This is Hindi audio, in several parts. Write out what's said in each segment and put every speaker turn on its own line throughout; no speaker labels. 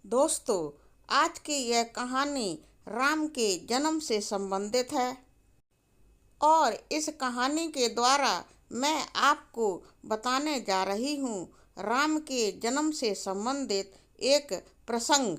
दोस्तों, आज की यह कहानी राम के जन्म से संबंधित है और इस कहानी के द्वारा मैं आपको बताने जा रही हूँ राम के जन्म से संबंधित एक प्रसंग।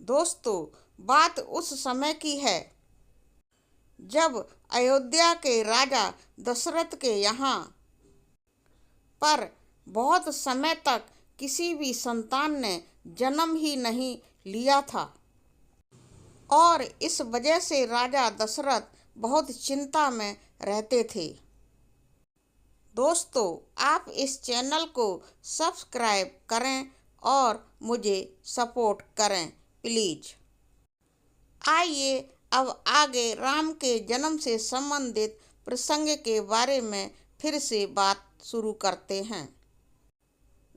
दोस्तों, बात उस समय की है जब अयोध्या के राजा दशरथ के यहाँ पर बहुत समय तक किसी भी संतान ने जन्म ही नहीं लिया था और इस वजह से राजा दशरथ बहुत चिंता में रहते थे। दोस्तों, आप इस चैनल को सब्सक्राइब करें और मुझे सपोर्ट करें प्लीज। आइए अब आगे राम के जन्म से संबंधित प्रसंग के बारे में फिर से बात शुरू करते हैं।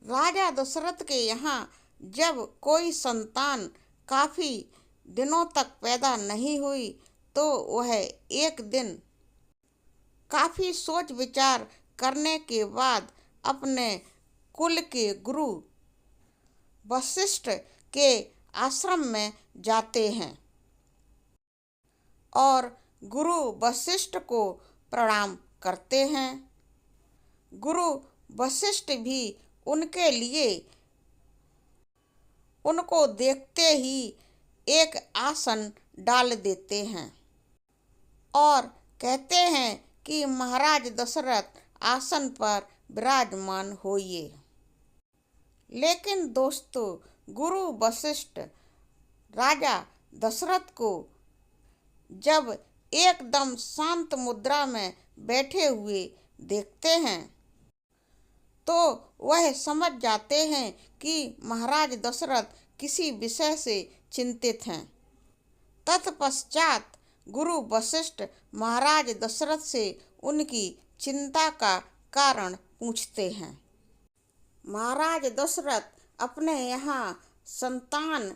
राजा दशरथ के यहाँ जब कोई संतान काफ़ी दिनों तक पैदा नहीं हुई तो वह एक दिन काफ़ी सोच विचार करने के बाद अपने कुल के गुरु वशिष्ठ के आश्रम में जाते हैं और गुरु वशिष्ठ को प्रणाम करते हैं। गुरु वशिष्ठ भी उनके लिए उनको देखते ही एक आसन डाल देते हैं और कहते हैं कि महाराज दशरथ आसन पर विराजमान होइए। लेकिन दोस्तों, गुरु वशिष्ठ राजा दशरथ को जब एकदम शांत मुद्रा में बैठे हुए देखते हैं तो वह समझ जाते हैं कि महाराज दशरथ किसी विषय से चिंतित हैं। तत्पश्चात गुरु वशिष्ठ महाराज दशरथ से उनकी चिंता का कारण पूछते हैं। महाराज दशरथ अपने यहाँ संतान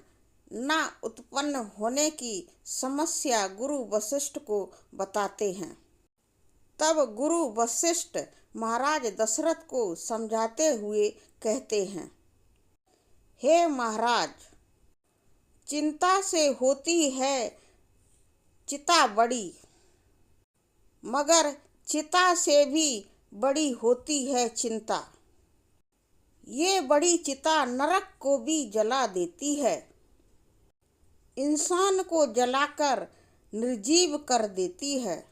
न उत्पन्न होने की समस्या गुरु वशिष्ठ को बताते हैं। तब गुरु वशिष्ठ महाराज दशरथ को समझाते हुए कहते हैं, हे महाराज, चिंता से होती है चिता बड़ी, मगर चिता से भी बड़ी होती है चिंता। ये बड़ी चिता नरक को भी जला देती है, इंसान को जलाकर निर्जीव कर देती है,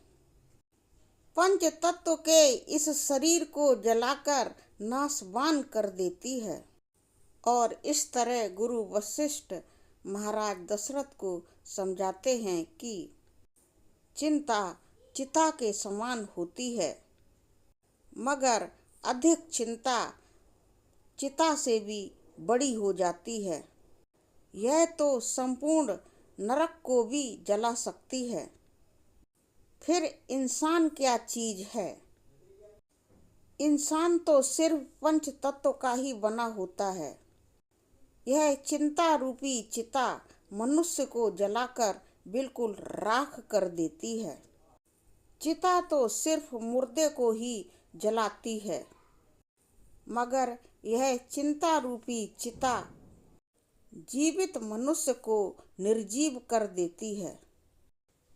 पंच तत्व के इस शरीर को जलाकर नाशवान कर देती है। और इस तरह गुरु वशिष्ठ महाराज दशरथ को समझाते हैं कि चिंता चिता के समान होती है, मगर अधिक चिंता चिता से भी बड़ी हो जाती है। यह तो संपूर्ण नरक को भी जला सकती है। फिर इंसान क्या चीज है? इंसान तो सिर्फ पंच तत्व का ही बना होता है। यह चिंता रूपी चिता मनुष्य को जलाकर बिल्कुल राख कर देती है। चिता तो सिर्फ मुर्दे को ही जलाती है, मगर यह चिंता रूपी चिता जीवित मनुष्य को निर्जीव कर देती है।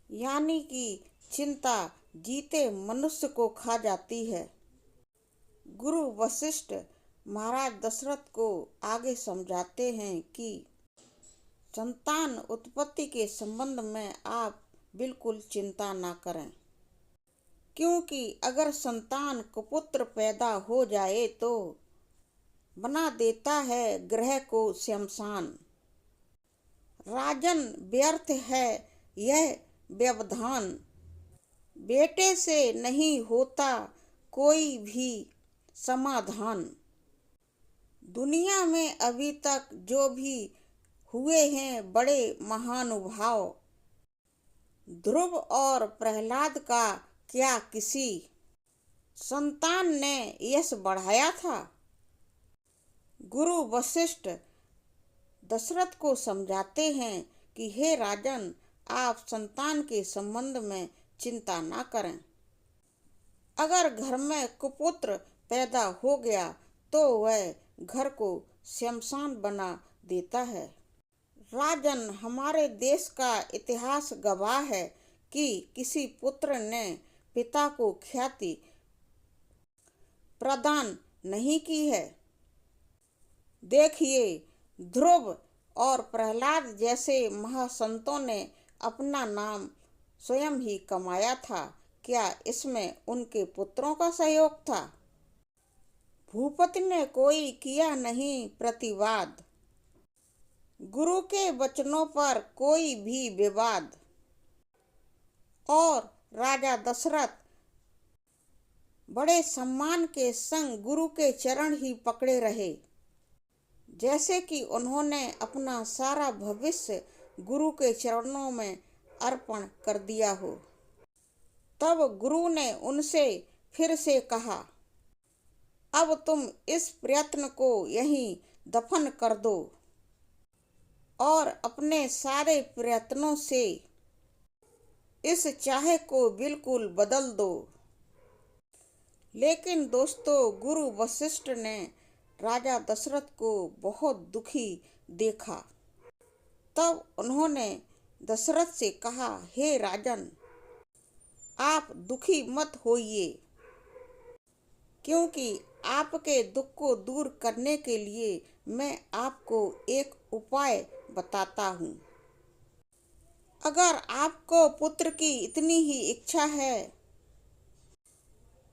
यानी कि चिंता जीते मनुष्य को खा जाती है। गुरु वशिष्ठ महाराज दशरथ को आगे समझाते हैं कि संतान उत्पत्ति के संबंध में आप बिल्कुल चिंता ना करें, क्योंकि अगर संतान कुपुत्र पैदा हो जाए तो बना देता है ग्रह को श्मशान। राजन, व्यर्थ है यह व्यवधान, बेटे से नहीं होता कोई भी समाधान। दुनिया में अभी तक जो भी हुए हैं बड़े महानुभाव, ध्रुव और प्रहलाद का क्या किसी संतान ने यश बढ़ाया था? गुरु वशिष्ठ दशरथ को समझाते हैं कि हे राजन, आप संतान के संबंध में चिंता ना करें। अगर घर में कुपुत्र पैदा हो गया तो वह घर को श्मशान बना देता है। राजन, हमारे देश का इतिहास गवाह है कि किसी पुत्र ने पिता को ख्याति प्रदान नहीं की है। देखिए, ध्रुव और प्रहलाद जैसे महासंतों ने अपना नाम स्वयं ही कमाया था। क्या इसमें उनके पुत्रों का सहयोग था? भूपति ने कोई किया नहीं प्रतिवाद, गुरु के वचनों पर कोई भी विवाद। और राजा दशरथ बड़े सम्मान के संग गुरु के चरण ही पकड़े रहे, जैसे कि उन्होंने अपना सारा भविष्य गुरु के चरणों में अर्पण कर दिया हो। तब गुरु ने उनसे फिर से कहा, अब तुम इस प्रयत्न को यहीं दफन कर दो और अपने सारे प्रयत्नों से इस चाहे को बिल्कुल बदल दो। लेकिन दोस्तों, गुरु वशिष्ठ ने राजा दशरथ को बहुत दुखी देखा। तब उन्होंने दशरथ से कहा, हे राजन, आप दुखी मत होइए, क्योंकि आपके दुख को दूर करने के लिए मैं आपको एक उपाय बताता हूँ। अगर आपको पुत्र की इतनी ही इच्छा है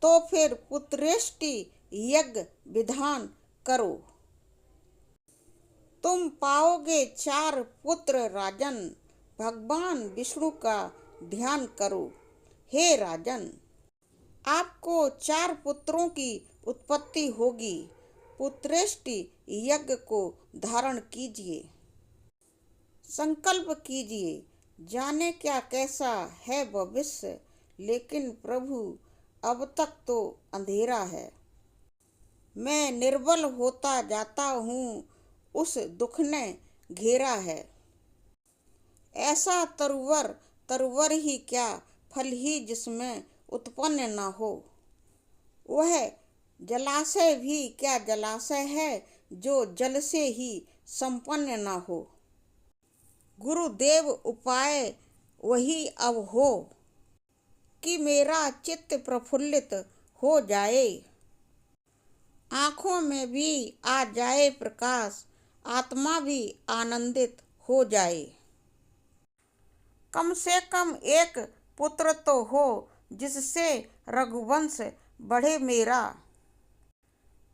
तो फिर पुत्रेष्टि यज्ञ विधान करो। तुम पाओगे 4 पुत्र राजन। भगवान विष्णु का ध्यान करो। हे राजन, आपको 4 पुत्रों की उत्पत्ति होगी। पुत्रेष्टि यज्ञ को धारण कीजिए, संकल्प कीजिए। जाने क्या कैसा है भविष्य, लेकिन प्रभु अब तक तो अंधेरा है। मैं निर्बल होता जाता हूँ, उस दुख ने घेरा है। ऐसा तरुवर ही क्या, फल ही जिसमें उत्पन्न न हो। वह जलाशय भी क्या जलाशय है जो जल से ही संपन्न न हो। गुरुदेव, उपाय वही अब हो कि मेरा चित्त प्रफुल्लित हो जाए, आँखों में भी आ जाए प्रकाश, आत्मा भी आनंदित हो जाए। कम से कम एक पुत्र तो हो जिससे रघुवंश बढ़े मेरा।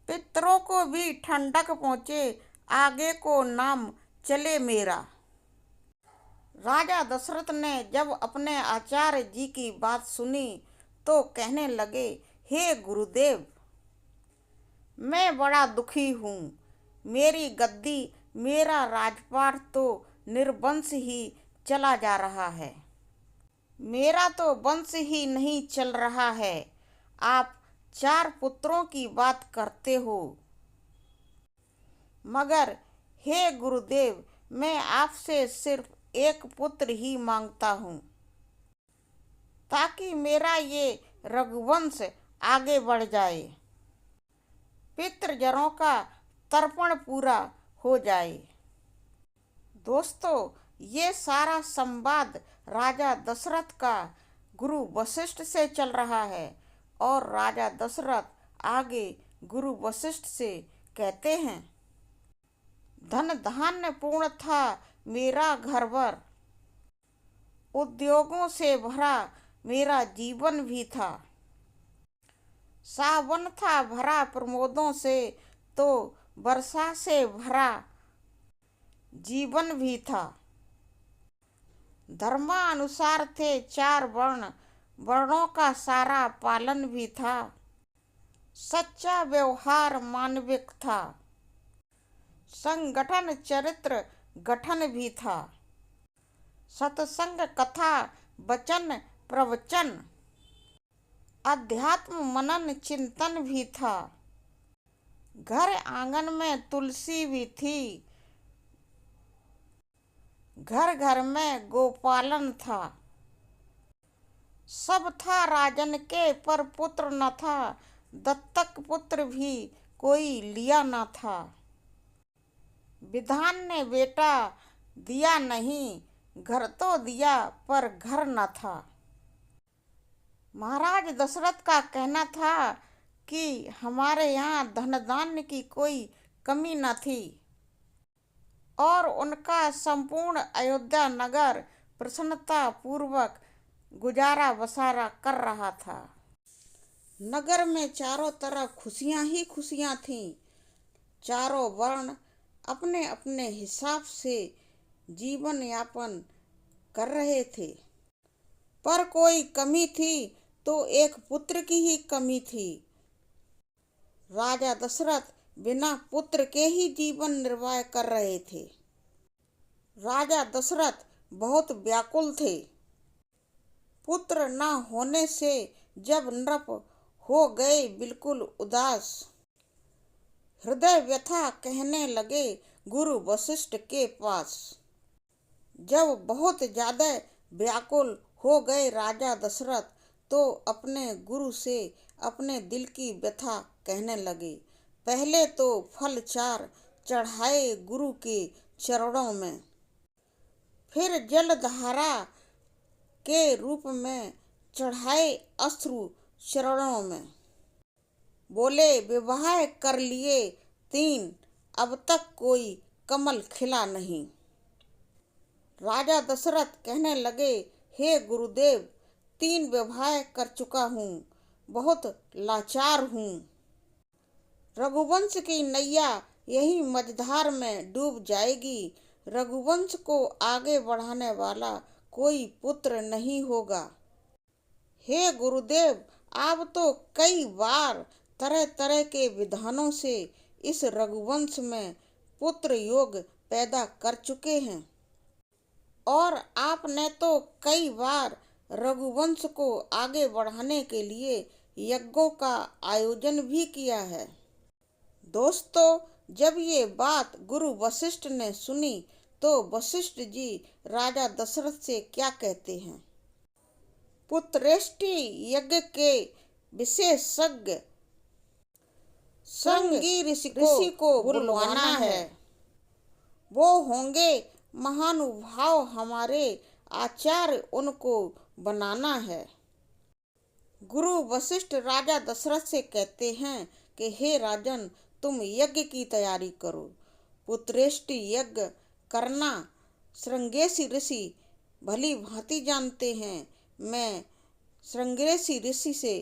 पितरों को भी ठंडक पहुँचे, आगे को नाम चले मेरा। राजा दशरथ ने जब अपने आचार्य जी की बात सुनी तो कहने लगे, हे गुरुदेव, मैं बड़ा दुखी हूँ। मेरी गद्दी, मेरा राजपाट तो निर्वंश ही चला जा रहा है। मेरा तो वंश ही नहीं चल रहा है। आप 4 पुत्रों की बात करते हो, मगर हे गुरुदेव, मैं आपसे सिर्फ एक पुत्र ही मांगता हूँ, ताकि मेरा ये रघुवंश आगे बढ़ जाए, पितृजनों का तर्पण पूरा हो जाए। दोस्तों, ये सारा संवाद राजा दशरथ का गुरु वशिष्ठ से चल रहा है और राजा दशरथ आगे गुरु वशिष्ठ से कहते हैं, धन धान्य पूर्ण था मेरा घर भर, उद्योगों से भरा मेरा जीवन भी था। सावन था भरा प्रमोदों से, तो वर्षा से भरा जीवन भी था। धर्मानुसार थे 4 वर्ण, वर्णों का सारा पालन भी था। सच्चा व्यवहार मानविक था, संगठन चरित्र गठन भी था। सत्संग कथा वचन प्रवचन, अध्यात्म मनन चिंतन भी था। घर आंगन में तुलसी भी थी, घर घर में गोपालन था। सब था राजन के, पर पुत्र न था, दत्तक पुत्र भी कोई लिया न था। विधान ने बेटा दिया नहीं, घर तो दिया पर घर न था। महाराज दशरथ का कहना था कि हमारे यहाँ धन धान्य की कोई कमी न थी और उनका संपूर्ण अयोध्या नगर प्रसन्नता पूर्वक गुजारा बसारा कर रहा था। नगर में चारों तरफ खुशियां ही खुशियां थीं। चारों वर्ण अपने अपने हिसाब से जीवन यापन कर रहे थे, पर कोई कमी थी तो एक पुत्र की ही कमी थी। राजा दशरथ बिना पुत्र के ही जीवन निर्वाह कर रहे थे। राजा दशरथ बहुत व्याकुल थे। पुत्र न होने से जब नृप हो गए बिल्कुल उदास, हृदय व्यथा कहने लगे गुरु वशिष्ठ के पास। जब बहुत ज्यादा व्याकुल हो गए राजा दशरथ तो अपने गुरु से अपने दिल की व्यथा कहने लगे। पहले तो फल 4 चढ़ाए गुरु के चरणों में, फिर जलधारा के रूप में चढ़ाए अश्रु चरणों में। बोले विवाह कर लिए 3, अब तक कोई कमल खिला नहीं। राजा दशरथ कहने लगे, हे गुरुदेव, 3 विवाह कर चुका हूँ, बहुत लाचार हूँ। रघुवंश की नैया यही मझधार में डूब जाएगी। रघुवंश को आगे बढ़ाने वाला कोई पुत्र नहीं होगा। हे गुरुदेव, आप तो कई बार तरह तरह के विधानों से इस रघुवंश में पुत्र योग पैदा कर चुके हैं और आपने तो कई बार रघुवंश को आगे बढ़ाने के लिए यज्ञों का आयोजन भी किया है। दोस्तों, जब ये बात गुरु वशिष्ठ ने सुनी तो वशिष्ठ जी राजा दशरथ से क्या कहते हैं। पुत्रेष्टि यज्ञ के विशेषज्ञ श्रृंगी ऋषि को बुलवाना है। वो होंगे महानुभाव, हमारे आचार्य, उनको बनाना है। गुरु वशिष्ठ राजा दशरथ से कहते हैं कि हे राजन, तुम यज्ञ की तैयारी करो। पुत्रेष्टि यज्ञ करना श्रृंगेशी ऋषि भली भांति जानते हैं। मैं श्रृंगेशी ऋषि से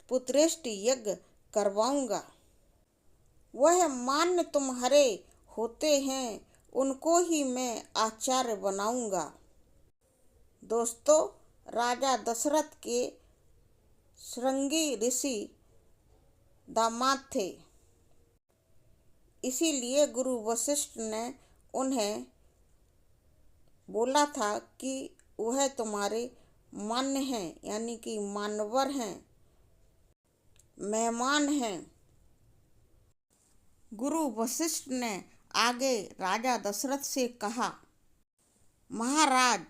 पुत्रेष्टि यज्ञ करवाऊंगा। वह मान्य तुम्हारे होते हैं, उनको ही मैं आचार्य बनाऊंगा। दोस्तों, राजा दशरथ के श्रृंगी ऋषि दामाद थे, इसीलिए गुरु वशिष्ठ ने उन्हें बोला था कि वह तुम्हारे मान्य हैं, यानी कि मानवर हैं, मेहमान हैं। गुरु वशिष्ठ ने आगे राजा दशरथ से कहा, महाराज,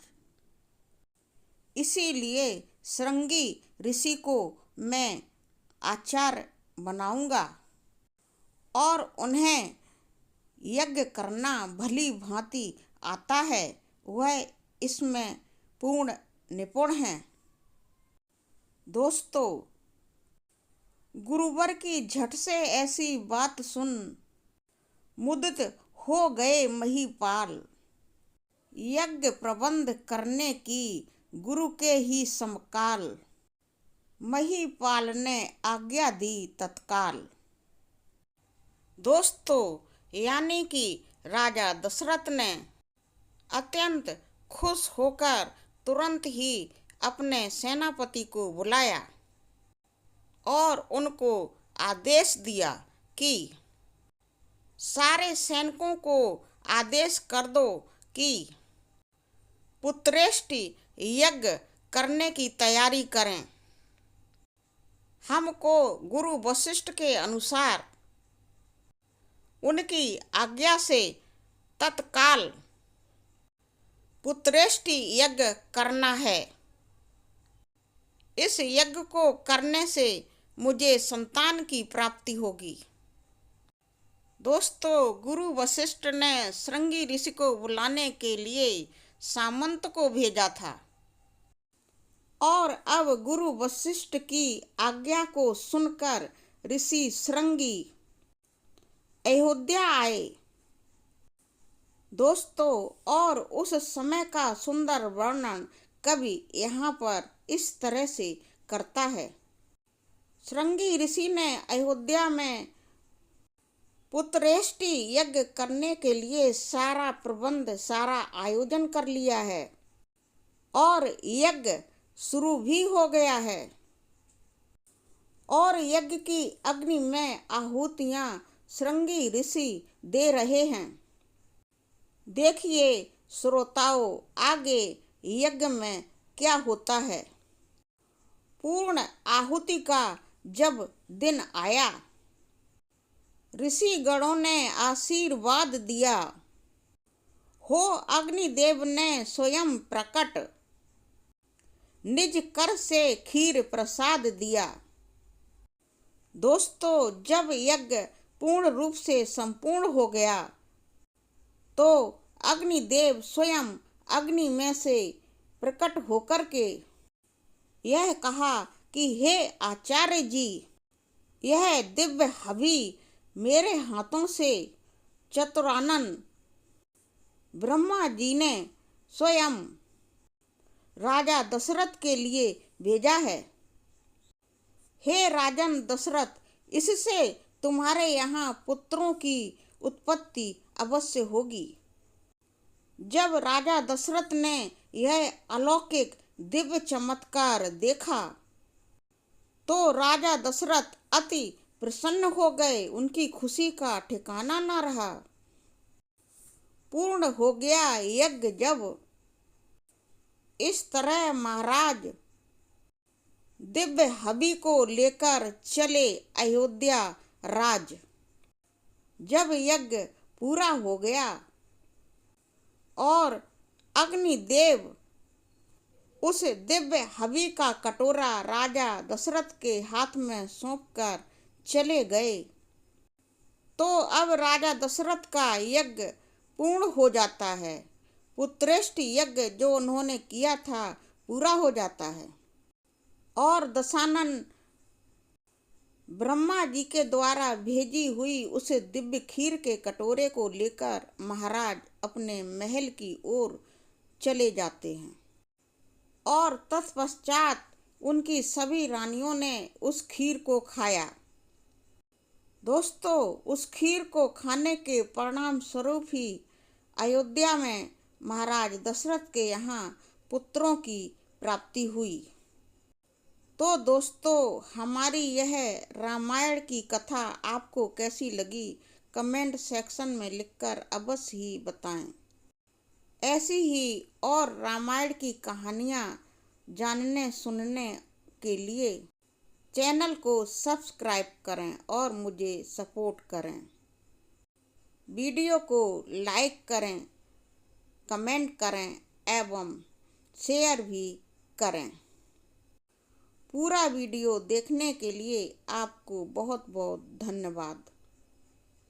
इसीलिए श्रृंगी ऋषि को मैं आचार्य बनाऊंगा और उन्हें यज्ञ करना भली भांति आता है। वह इसमें पूर्ण निपुण हैं। दोस्तों, गुरुवर की झट से ऐसी बात सुन मुदित हो गए महीपाल। यज्ञ प्रबंध करने की गुरु के ही समकाल महीपाल ने आज्ञा दी तत्काल। दोस्तों, यानी कि राजा दशरथ ने अत्यंत खुश होकर तुरंत ही अपने सेनापति को बुलाया और उनको आदेश दिया कि सारे सैनिकों को आदेश कर दो कि पुत्रेष्टि यज्ञ करने की तैयारी करें। हमको गुरु वशिष्ठ के अनुसार उनकी आज्ञा से तत्काल पुत्रेष्टि यज्ञ करना है। इस यज्ञ को करने से मुझे संतान की प्राप्ति होगी। दोस्तों, गुरु वशिष्ठ ने श्रृंगी ऋषि को बुलाने के लिए सामंत को भेजा था और अब गुरु वशिष्ठ की आज्ञा को सुनकर ऋषि श्रृंगी अयोध्या आए। दोस्तों, और उस समय का सुंदर वर्णन कवि यहाँ पर इस तरह से करता है। श्रृंगी ऋषि ने अयोध्या में पुत्रेष्टि यज्ञ करने के लिए सारा प्रबंध, सारा आयोजन कर लिया है और यज्ञ शुरू भी हो गया है और यज्ञ की अग्नि में आहुतियां श्रृंगी ऋषि दे रहे हैं। देखिए श्रोताओं, आगे यज्ञ में क्या होता है। पूर्ण आहुति का जब दिन आया, ऋषि गणों ने आशीर्वाद दिया। हो अग्निदेव ने स्वयं प्रकट निज कर से खीर प्रसाद दिया। दोस्तों, जब यज्ञ पूर्ण रूप से संपूर्ण हो गया तो अग्निदेव स्वयं अग्नि में से प्रकट होकर के यह कहा कि हे आचार्य जी, यह दिव्य हवि मेरे हाथों से चतुरानन ब्रह्मा जी ने स्वयं राजा दशरथ के लिए भेजा है। हे राजन दशरथ, इससे तुम्हारे यहाँ पुत्रों की उत्पत्ति अवश्य होगी। जब राजा दशरथ ने यह अलौकिक दिव्य चमत्कार देखा तो राजा दशरथ अति प्रसन्न हो गए। उनकी खुशी का ठिकाना न रहा। पूर्ण हो गया यज्ञ जब इस तरह महाराज दिव्य हवि को लेकर चले अयोध्या राज। जब यज्ञ पूरा हो गया और अग्निदेव उस दिव्य हवि का कटोरा राजा दशरथ के हाथ में सौंपकर चले गए तो अब राजा दशरथ का यज्ञ पूर्ण हो जाता है। पुत्रेष्टि यज्ञ जो उन्होंने किया था पूरा हो जाता है और दशानन ब्रह्मा जी के द्वारा भेजी हुई उस दिव्य खीर के कटोरे को लेकर महाराज अपने महल की ओर चले जाते हैं और तत्पश्चात उनकी सभी रानियों ने उस खीर को खाया। दोस्तों, उस खीर को खाने के परिणाम स्वरूप ही अयोध्या में महाराज दशरथ के यहाँ पुत्रों की प्राप्ति हुई। तो दोस्तों, हमारी यह रामायण की कथा आपको कैसी लगी कमेंट सेक्शन में लिखकर अवश्य ही बताएं। ऐसी ही और रामायण की कहानियाँ जानने सुनने के लिए चैनल को सब्सक्राइब करें और मुझे सपोर्ट करें। वीडियो को लाइक करें, कमेंट करें एवं शेयर भी करें। पूरा वीडियो देखने के लिए आपको बहुत बहुत धन्यवाद।